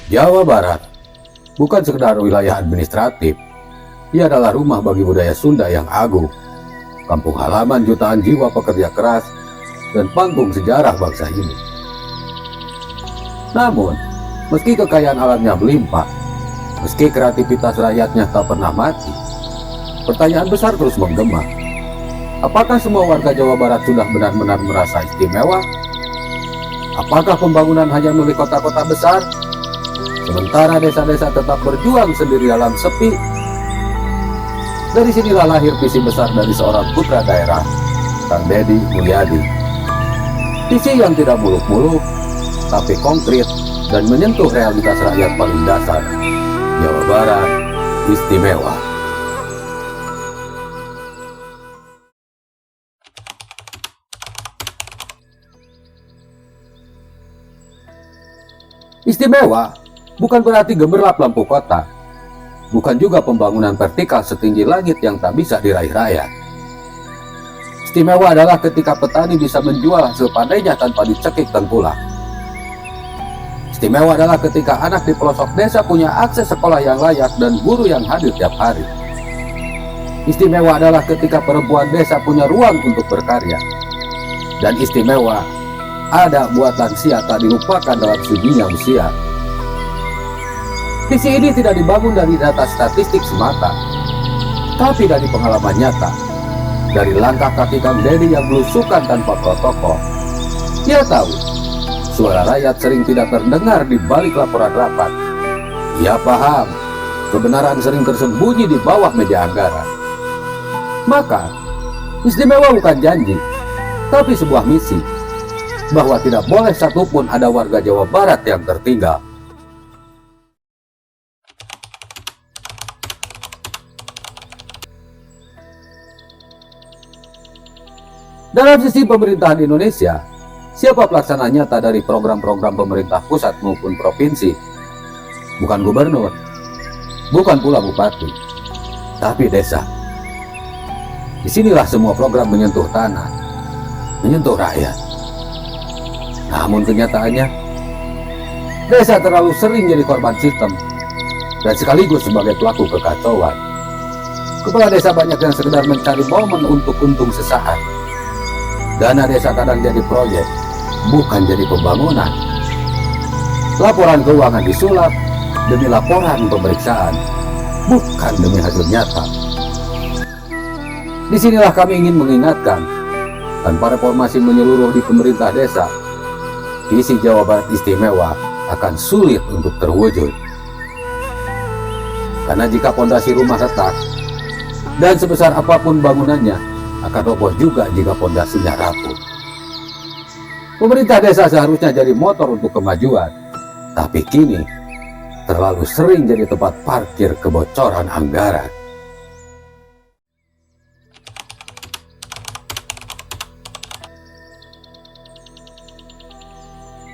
Jawa Barat bukan sekedar wilayah administratif, ia adalah rumah bagi budaya Sunda yang agung, kampung halaman jutaan jiwa pekerja keras, dan panggung sejarah bangsa ini. Namun, meski kekayaan alamnya melimpah, meski kreativitas rakyatnya tak pernah mati, pertanyaan besar terus menggema. Apakah semua warga Jawa Barat sudah benar-benar merasa istimewa? Apakah pembangunan hanya milik kota-kota besar, sementara desa-desa tetap berjuang sendiri dalam sepi? Dari sinilah lahir visi besar dari seorang putra daerah, Kang Deddy Mulyadi. Visi yang tidak muluk-muluk, tapi konkret dan menyentuh realitas rakyat paling dasar. Jawa Barat istimewa. Istimewa bukan berarti gemerlap lampu kota, bukan juga pembangunan vertikal setinggi langit yang tak bisa diraih rakyat. Istimewa adalah ketika petani bisa menjual hasil panennya tanpa dicekik tengkulak. Istimewa adalah ketika anak di pelosok desa punya akses sekolah yang layak dan guru yang hadir tiap hari. Istimewa adalah ketika perempuan desa punya ruang untuk berkarya. Dan istimewa ada buat lansia tak dilupakan dalam suginya usia. Visi ini tidak dibangun dari data statistik semata, tapi dari pengalaman nyata, dari langkah kaki Kang Deddy yang belusukan tanpa protokol. Dia tahu, suara rakyat sering tidak terdengar di balik laporan rapat. Ia paham, kebenaran sering tersembunyi di bawah meja anggaran. Maka, istimewa bukan janji, tapi sebuah misi, bahwa tidak boleh satupun ada warga Jawa Barat yang tertinggal. Dalam sistem pemerintahan Indonesia, siapa pelaksana nyata dari program-program pemerintah pusat maupun provinsi? Bukan gubernur, bukan pula bupati, tapi desa. Disinilah semua program menyentuh tanah, menyentuh rakyat. Namun kenyataannya, desa terlalu sering jadi korban sistem dan sekaligus sebagai pelaku kekacauan. Kepala desa banyak yang sekedar mencari momen untuk untung sesaat. Dana desa kadang jadi proyek, bukan jadi pembangunan. Laporan keuangan disulap demi laporan pemeriksaan, bukan demi hasil nyata. Disinilah kami ingin mengingatkan, tanpa reformasi menyeluruh di pemerintah desa, visi Jawa Barat istimewa akan sulit untuk terwujud. Karena jika pondasi rumah retak, dan sebesar apapun bangunannya, akan roboh juga jika pondasinya rapuh. Pemerintah desa seharusnya jadi motor untuk kemajuan, tapi kini terlalu sering jadi tempat parkir kebocoran anggaran.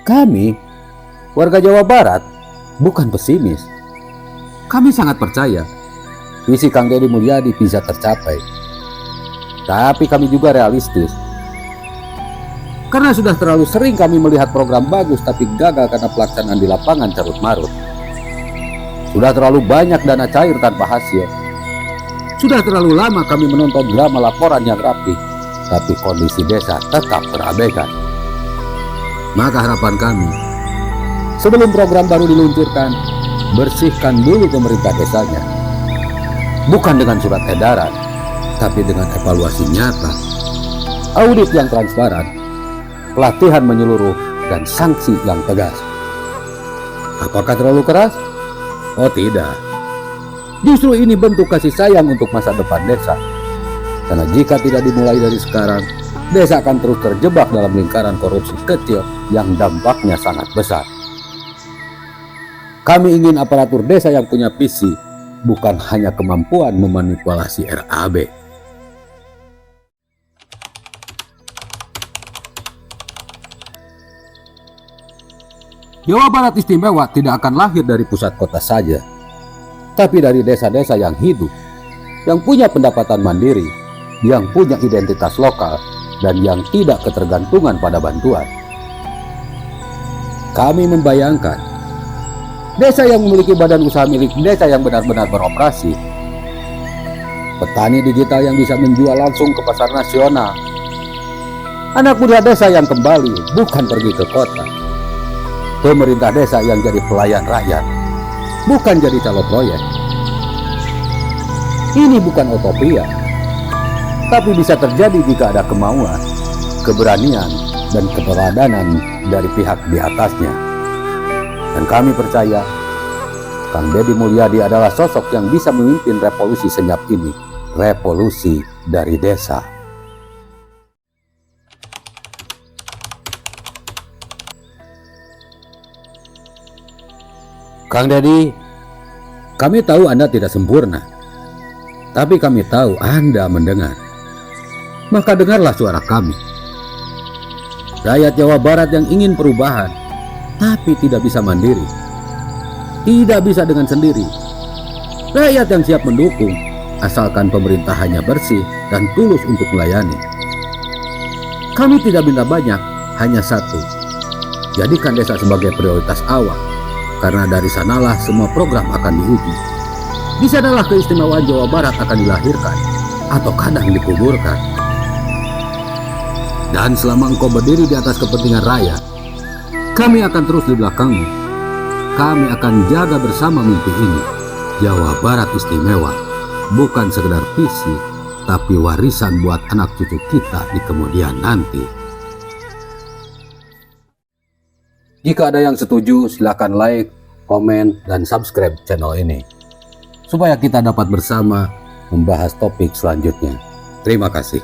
Kami, warga Jawa Barat, bukan pesimis. Kami sangat percaya visi Kang Deddy Mulyadi bisa tercapai. Tapi kami juga realistis. Karena sudah terlalu sering kami melihat program bagus tapi gagal karena pelaksanaan di lapangan carut-marut. Sudah terlalu banyak dana cair tanpa hasil. Sudah terlalu lama kami menonton drama laporan yang rapi, tapi kondisi desa tetap terabaikan. Maka harapan kami, sebelum program baru diluncurkan, bersihkan dulu pemerintah desanya. Bukan dengan surat edaran, tapi dengan evaluasi nyata, audit yang transparan, pelatihan menyeluruh, dan sanksi yang tegas. Apakah terlalu keras? Oh tidak. Justru ini bentuk kasih sayang untuk masa depan desa. Karena jika tidak dimulai dari sekarang, desa akan terus terjebak dalam lingkaran korupsi kecil yang dampaknya sangat besar. Kami ingin aparatur desa yang punya visi, bukan hanya kemampuan memanipulasi RAB. Jawa Barat istimewa tidak akan lahir dari pusat kota saja, tapi dari desa-desa yang hidup, yang punya pendapatan mandiri, yang punya identitas lokal, dan yang tidak ketergantungan pada bantuan. Kami membayangkan Desa yang memiliki badan usaha milik desa yang benar-benar beroperasi. Petani digital yang bisa menjual langsung ke pasar nasional. Anak muda desa yang kembali, bukan pergi ke kota. Pemerintah desa yang jadi pelayan rakyat, bukan jadi calo proyek. Ini bukan utopia, tapi bisa terjadi jika ada kemauan, keberanian, dan keteladanan dari pihak di atasnya. Dan kami percaya Kang Deddy Mulyadi adalah sosok yang bisa memimpin revolusi senyap ini, revolusi dari desa. Kang Deddy, kami tahu Anda tidak sempurna, tapi kami tahu Anda mendengar. Maka dengarlah suara kami. Rakyat Jawa Barat yang ingin perubahan, tapi tidak bisa mandiri, tidak bisa dengan sendiri. Rakyat yang siap mendukung, asalkan pemerintahannya bersih dan tulus untuk melayani. Kami tidak minta banyak, hanya satu. Jadikan desa sebagai prioritas awal, karena dari sanalah semua program akan diuji. Di sanalah keistimewaan Jawa Barat akan dilahirkan, atau kadang dikuburkan. Dan selama engkau berdiri di atas kepentingan rakyat, kami akan terus di belakangmu. Kami akan jaga bersama mimpi ini. Jawa Barat istimewa, bukan sekedar visi, tapi warisan buat anak cucu kita di kemudian nanti. Jika ada yang setuju, silakan like, komen, dan subscribe channel ini, supaya kita dapat bersama membahas topik selanjutnya. Terima kasih.